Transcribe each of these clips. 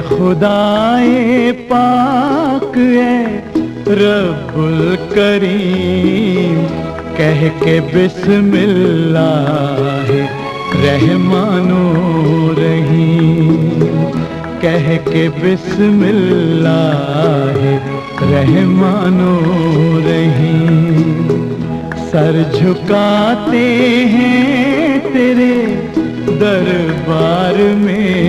خدائے پاک اے رب الکریم کہہ کے بسم اللہ رحمان و رحیم، کہہ کے بسم اللہ رحمان و رحیم، سر جھکاتے ہیں تیرے دربار میں،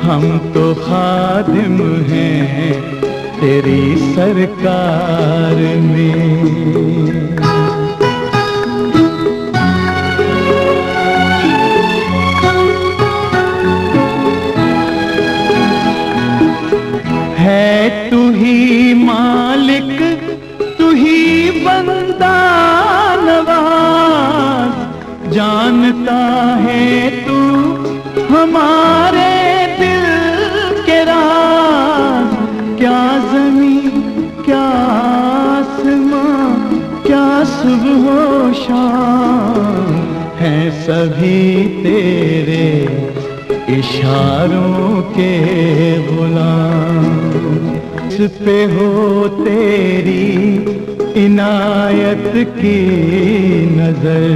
ہم تو خادم ہیں تیری سرکار میں۔ ہے تو ہی مالک، تو ہی بندہ نواز، جانتا ہے تو ہمارے کیا زمین کیا آسمان کیا صبح و شام، ہیں سبھی تیرے اشاروں کے غلام، اس پہ ہو تیری عنایت کی نظر،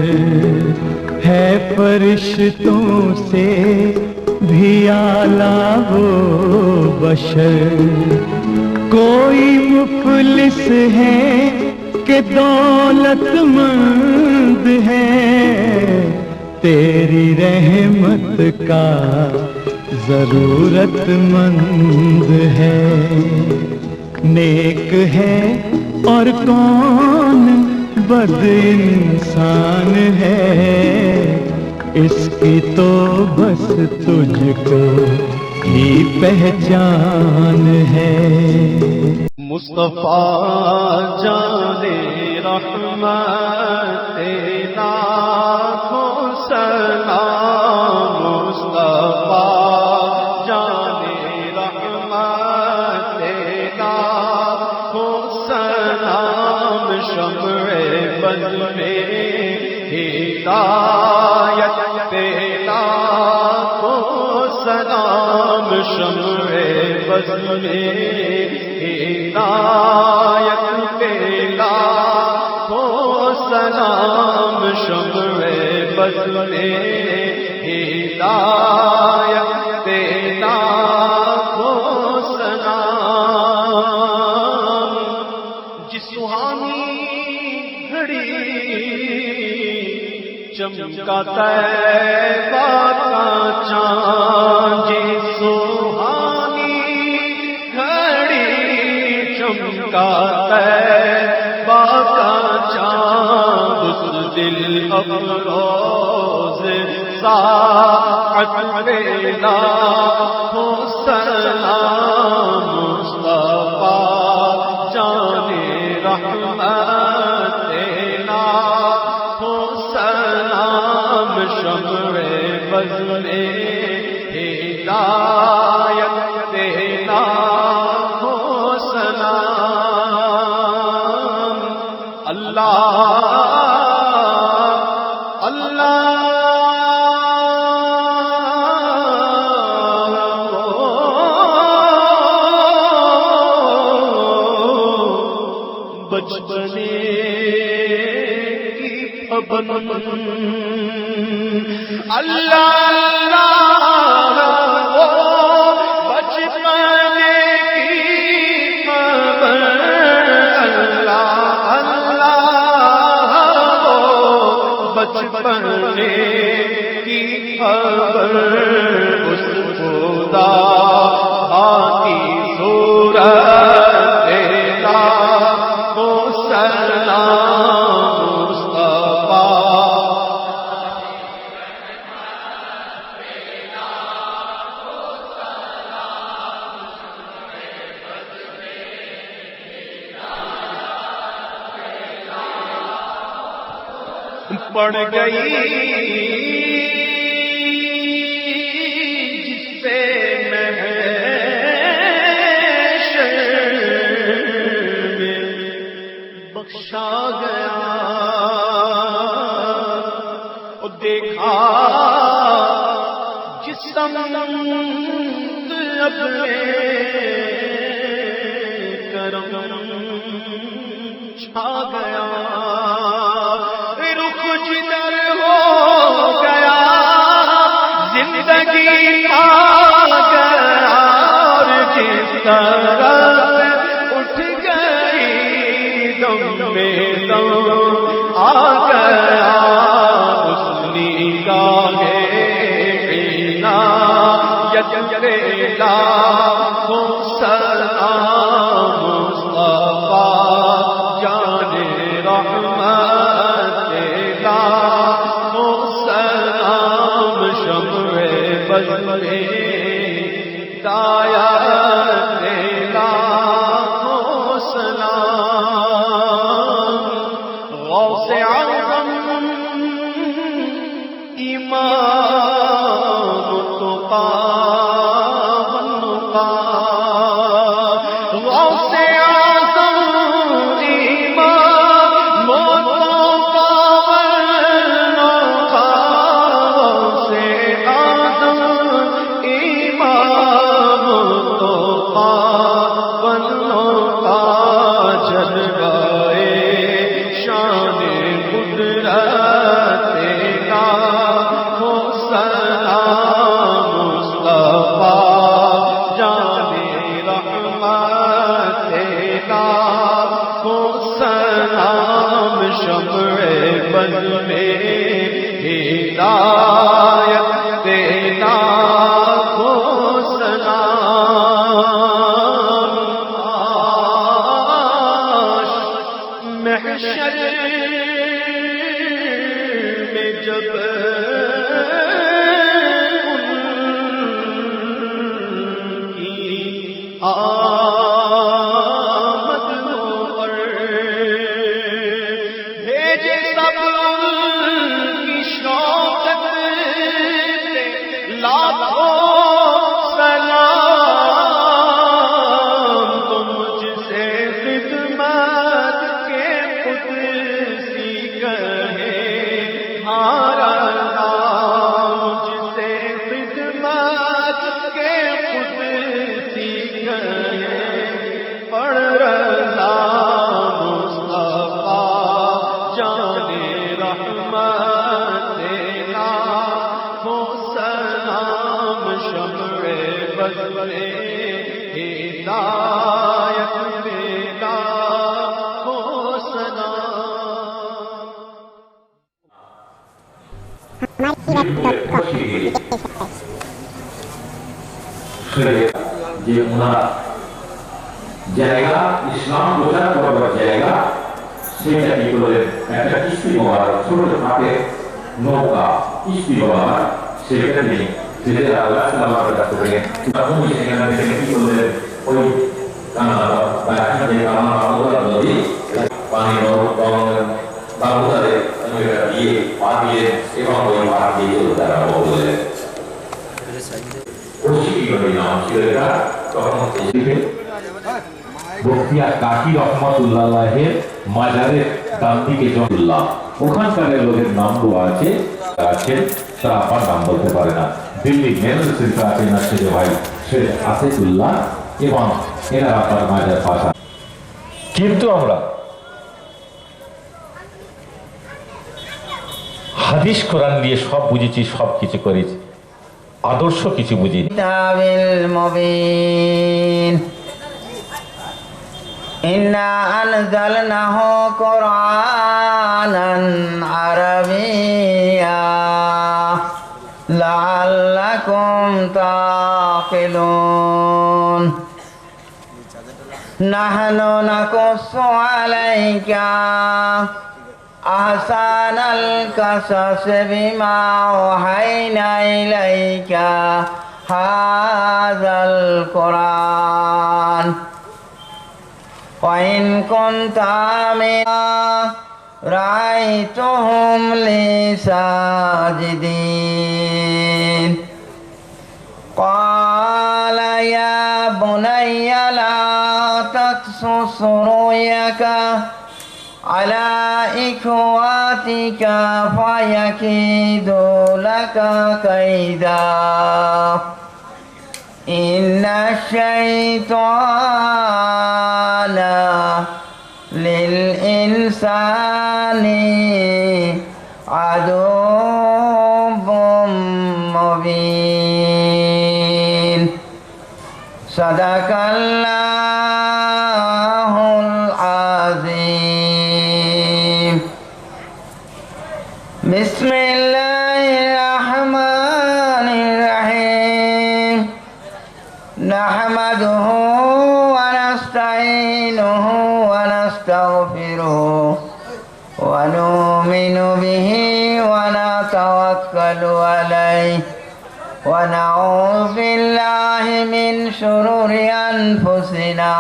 ہے فرشتوں سے بھی اعلیٰ وہ بشر، کوئی مفلس ہے کہ دولت مند ہے، تیری رحمت کا ضرورت مند ہے، نیک ہے اور کون بد انسان ہے، اس کی تو بس تجھ کو ہی پہچان ہے۔ مصطفیٰ جان رحمت لاکھوں سلام، مصطفیٰ جان رحمت لاکھوں سلام، شمع بز میں ہدایت لاکھوں سلام، شمع بز میں ہدایت لاکھوں سلام، شمع بز میں ہدایت لاکھوں سلام، جس سہانی گھڑی چمکا طیبہ کا چاند، جس سہانی گھڑی چمکا طیبہ کا چاند، اس دل افروز ساعت پہ لاکھوں سلام، مصطفیٰ جان رحمت لاکھوں سلام، شمع بز میں ہدایت لاکھوں سلام، اللہ اللہ بچپنے کی پابند اللہ اللہ، بچپنے کی پابند اللہ اللہ، بچپنے کی خبر اس خدا کی صورت بڑھ گئی جس سے محشر میں بخشا گیا اور دیکھا جسم اپنے کرم چھا گیا رخ جدھر ہو گیا زندگی آ گیا اور جس طرح اٹھ گئی دم میں دم آ گیا اس نگاہ لاکھوں سلام مصطفیٰ جان رحمت لاکھوں سلام شمع بز میں ہدایت لاکھوں سلام غوث اعظم امام التقیٰ ہدایت لاکھوں سلام محشر میں جب ان کی آمد ہو اور بھیجے سب لاکھوں سلام تم مجھ سے خدمت کے قدسی کہے ہمارا مجھ سے خدمت کے قدسی کہے پڑھ رضا مصطفیٰ جان رحمت لاکھوں سلام شمع بز میں ہدایت لاکھوں যে ওনারা জায়গা ইসলাম প্রচার করবার জায়গা সেটা কি করলেন একটা কিস্তি বাবার ছোট হাতে নৌকা কিস্তি বাবার সেখানে ছেলেরা আল্লাহ সাল্লামের কাছ থেকে তখন সেখানে থেকে কি করলেন ওই কানাডা বা এখানে কানাডা বাংলা নদী পানি বাংলাদেশে দিয়ে পা দিয়ে এবং ওই পা দিয়ে তারা বললেন বক্তিয়া কাকি রহমতুল্লাহের মাজারের ডান দিকে জমুল্লাহ ওখানকার লোকের নাম আছে আছেন তারা আমার নাম বলতে পারে না দিল্লি মেন শরীফে আছেন আশিক ভাই শেখ আসিফুল্লাহ এবং এরা আপনার মাজার পাশা কিন্তু আমরা হাদিস কোরআন দিয়ে সব বুঝেছি সব কিছু করেছি আদর্শ কিছু বুঝিনি কিতাবিল মুবিন ইন্না আনজালনাহু কুরআনান আরাবিয়্যা লাআল্লাকুম তাকিলুন নাহনু নাকুসু আলাইকা أحسن القصص بما أوحينا إليك هذا القرآن وإن كنت من رأيتهم لي ساجدين قال يا بني لا تقصص رؤيك على إخواتك فيكيدوا لك كيدا إن الشيطان للإنسان عدو مبين صدق الله العظيم بسم الله الرحمن الرحيم نحمده ونستعينه ونستغفره ونؤمن به ونتوكل عليه ونعوذ بالله من شرور أنفسنا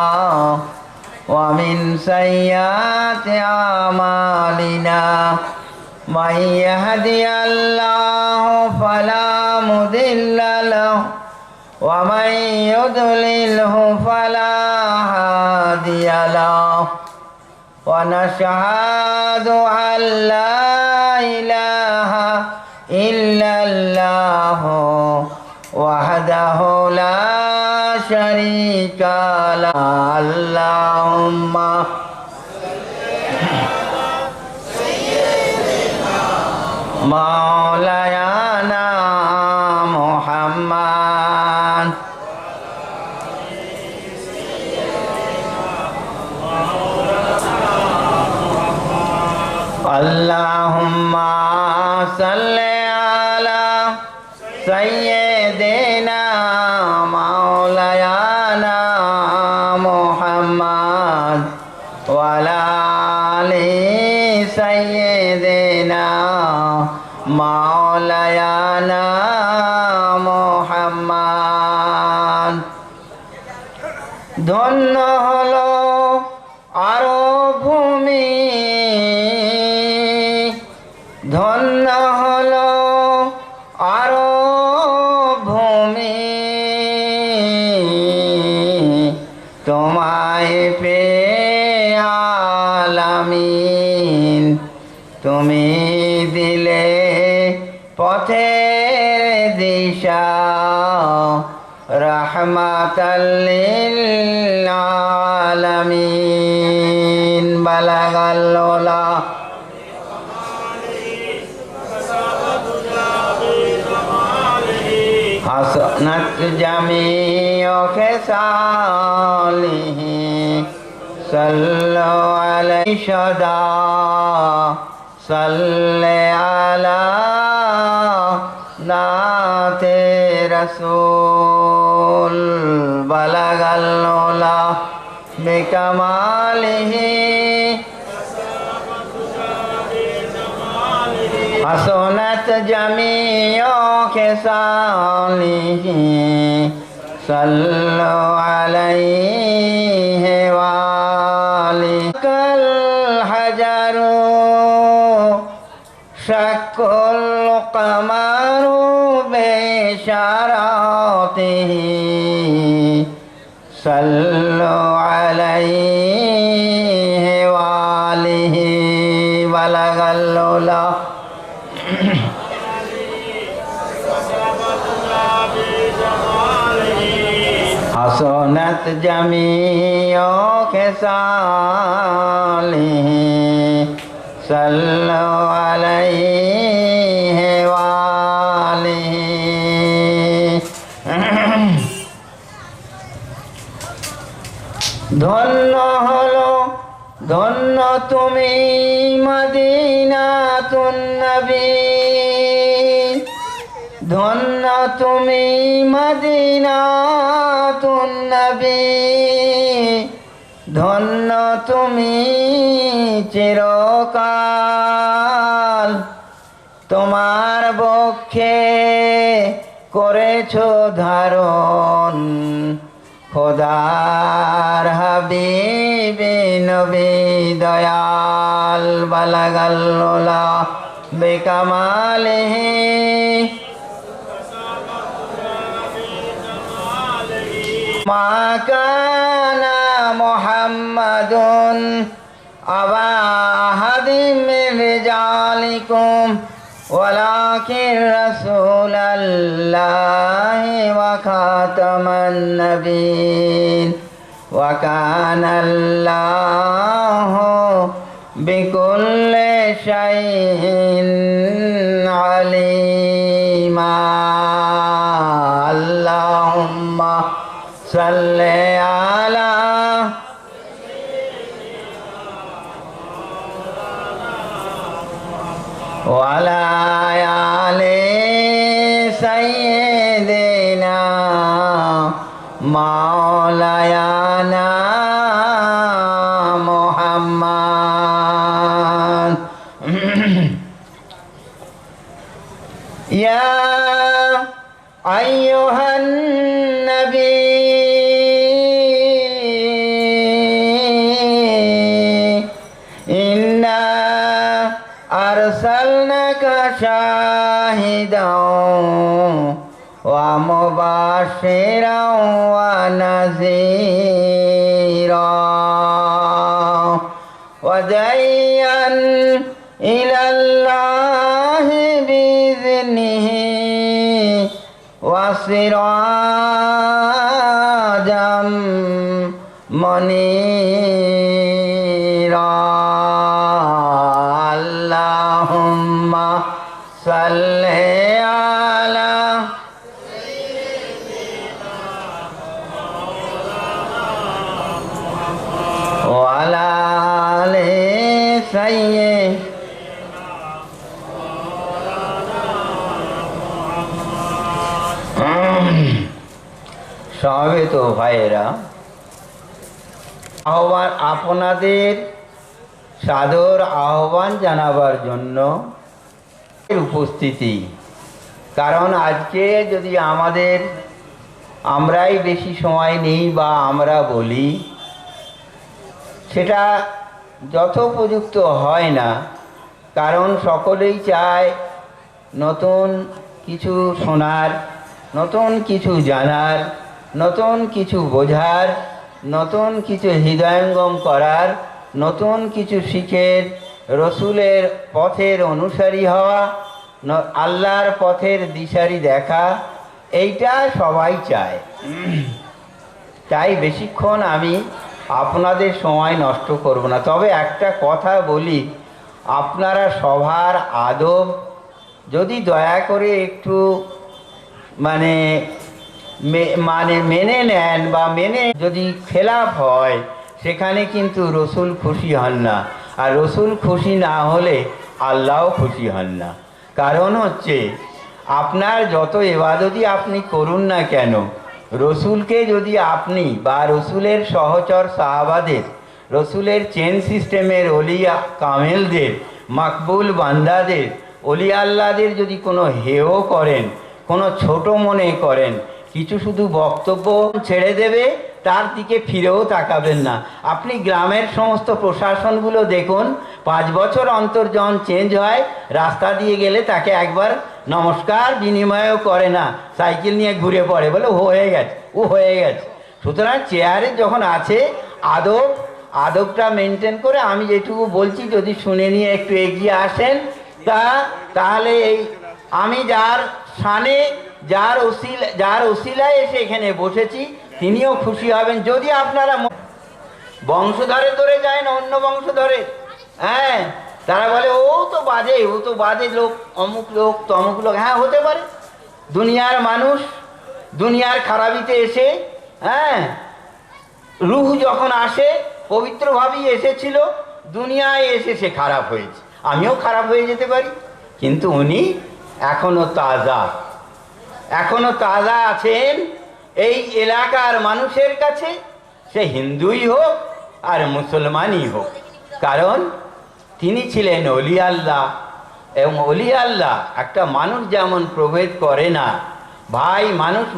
ومن سيئات أعمالنا من يهدي الله فلا مضل له ومن يضلله فلا هادي له ونشهد أن لا إله إلا الله وحده لا شريك له اللهم مولانا محمد اللهم صل على سيدنا مولانا محمد وعلى آل سيدنا مولانا محمد ধন্য হলো আরব ভূমি ধন্য হলো আরব ভূমি তোমায় পেয়ে আলামিন তুমি দিলে পথের দিশা রাহমাতাল লিল আলামিন বালাগাল উলা হাসানাত জামিউ খিসালিহি সাল্লু আলাইহি সদা সাল্লি আলা নাতে রাসূল বালাগাল উলা বিকামালিহি হাসানাত জামিউ খিসালিহি সাল্লু আলাইহি ওয়া আলিকাল হাজারু শাকুল কামারু বিশারাতিহি সাল্লু আলাইহি ওয়া আলিহি বালাগাল উলা হাসানাত জামিউ খিসালিহি সাল্লু আলাইহি ওয়া আলিহি ধন্য হলো ধন্য তুমি মদিনাতুন নবী ধন্য তুমি মদিনাতুন নবী ধন্য তুমি চিরকাল তোমার বক্ষে করেছো ধারণ খোদার হাবিবে নবী দয়াল بلغ العلا بكماله ما كان محمد أبا أحد من رجالكم ولكن رسول الله وخاتم النبيين وكان الله بكل شيء عليما اللهم صل على وعلى آل سيدنا مولانا محمد يا أيها النبي إنا أرسلناك شاهدا ومبشرا ونذيرا وداعيا إلى الله بإذنه وسراجا منيرا اللهم صل على وعلى آل سيدنا সমবেত ভাইয়েরা, আহ্বান আপনাদের সাদর আহ্বান জানাবার জন্য উপস্থিতি। কারণ আজকে যদি আমরাই বেশি সময় নেই বা আমরা বলি, সেটা যথোপযুক্ত হয় না। কারণ সকলেই চায় নতুন কিছু শোনার, নতুন কিছু জানার, নতুন কিছু বোঝার, নতুন কিছু হৃদয়ঙ্গম করার, নতুন কিছু শিখের রসুলের পথের অনুসারী হওয়া, আল্লাহর পথের দিশারি দেখা, এইটা সবাই চায়। তাই বেশিক্ষণ আমি আপনাদের সময় নষ্ট করব না। তবে একটা কথা বলি, আপনারা সবার আদব যদি দয়া করে একটু মানে মেনে নেন বা মেনে যদি খেলাফ হয়, সেখানে কিন্তু রসুল খুশি হন না। আর রসুল খুশি না হলে আল্লাহও খুশি হন না। কারণ হচ্ছে, আপনার যত ইবাদতই আপনি করুন না কেন, রসুলকে যদি আপনি বা রসুলের সহচর সাহাবাদের, রসুলের চেন সিস্টেমের অলিয়া কামেলদের, মাকবুল বান্দাদের, অলি আল্লাহদের যদি কোনো হেয় করেন, কোনো ছোট মনে করেন, কিছু শুধু বক্তব্য ছেড়ে দেবে, তার দিকে ফিরেও তাকাবেন না। আপনি গ্রামের সমস্ত প্রশাসনগুলো দেখুন, 5 বছর অন্তর যখন চেঞ্জ হয়, রাস্তা দিয়ে গেলে তাকে একবার নমস্কার বিনিময়ও করে না, সাইকেল নিয়ে ঘুরে পড়ে, বলে হয়ে গেছে, ও হয়ে গেছে। সুতরাং চেয়ারে যখন আছে, আদবটা মেনটেন করে আমি যেটুকু বলছি যদি শুনে নিয়ে একটু এগিয়ে আসেন, তাহলে এই আমি যার শানে, যার ওসিলায় এসে এখানে বসেছি, তিনিও খুশি হবেন। যদি আপনারা বংশধরে ধরে যায় না, অন্য বংশধরে, হ্যাঁ, তারা বলে ও তো বাজে লোক, অমুক লোক তমুক লোক। হ্যাঁ, হতে পারে। দুনিয়ার মানুষ দুনিয়ার খারাপিতে এসে, হ্যাঁ, রুহ যখন আসে পবিত্রভাবেই এসেছিল, দুনিয়ায় এসে সে খারাপ হয়েছে। আমিও খারাপ হয়ে যেতে পারি, কিন্তু উনি এখনো তাজা আছেন এই এলাকার মানুষের কাছে, সে হিন্দুই হোক আর মুসলমানই হোক। কারণ তিনি ছিলেন অলি আল্লাহ। এবং অলি আল্লাহ একটা মানুষ যেমন প্রভেদ করে না, ভাই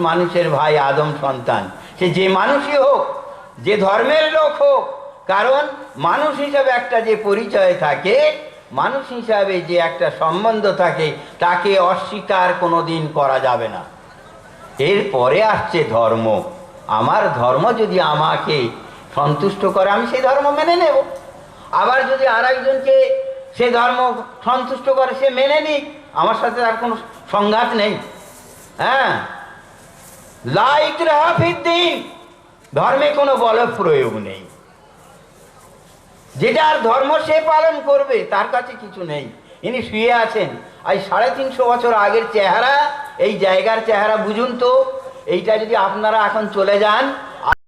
মানুষের ভাই আদম সন্তান, সে যে মানুষই হোক, যে ধর্মের লোক হোক, কারণ মানুষ হিসাবে একটা যে পরিচয় থাকে, মানুষ হিসাবে যে একটা সম্বন্ধ থাকে, তাকে অস্বীকার কোনোদিন করা যাবে না। এরপরে আসছে ধর্ম। আমার ধর্ম যদি আমাকে সন্তুষ্ট করে, আমি সেই ধর্ম মেনে নেব। আবার যদি আর একজনকে সে ধর্ম সন্তুষ্ট করে, সে মেনে নিক, আমার সাথে আর কোনো সংঘাত নেই। হ্যাঁ, লা ইকরাহা ফিদ্দীন, ধর্মে কোনো বল প্রয়োগ নেই। যেটার ধর্ম সে পালন করবে, তার কাছে কিছু নেই। ইনি শুয়ে আছেন, আজ 350 বছর আগের চেহারা, এই জায়গার চেহারা বুঝুন তো। এইটা যদি আপনারা এখন চলে যান,